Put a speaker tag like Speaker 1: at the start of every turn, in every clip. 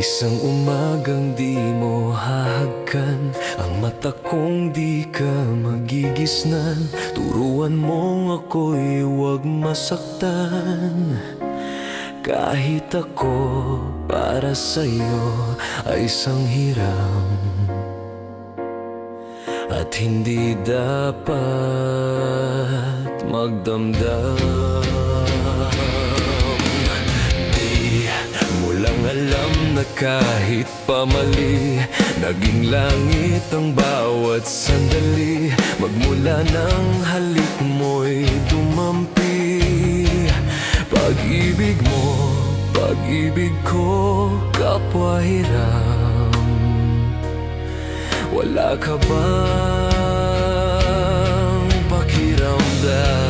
Speaker 1: Isang umagang di mo hahagkan, ang mata kong di ka magigisnan. Turuan mong ako'y huwag masaktan. Kahit ako para sa'yo ay isang hiram, at hindi dapat magdamdam. Di mo lang alam na kahit pamali, naging langit ang bawat sandali. Magmula ng halik mo'y dumampi. Pag-ibig mo, pag-ibig ko, kapwa hiram. Wala ka bang pakiramdam?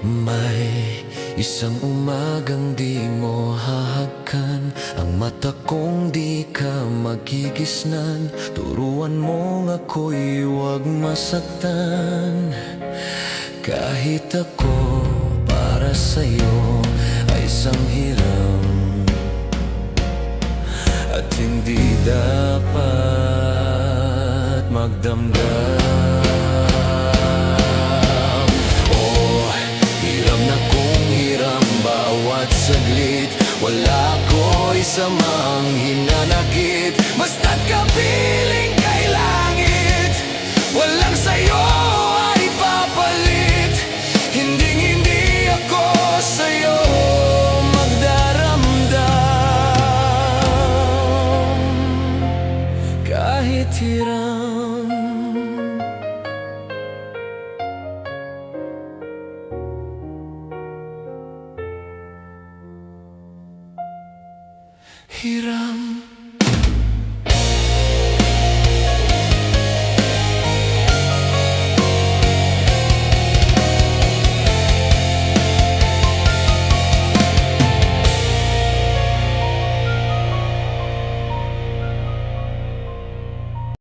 Speaker 1: May isang umagang di mo hahagkan, ang mata kong di ka magigisnan. Turuan mong ako'y huwag masaktan. Kahit ako para sa'yo ay isang hiram, at hindi dapat magdamdam. Saglit, wala ko'y samang hinanakit. Basta't kapiling kay langit, walang sayo ay papalit. Hinding-hindi ako sa'yo magdaramdam. Kahit hiram, hiram.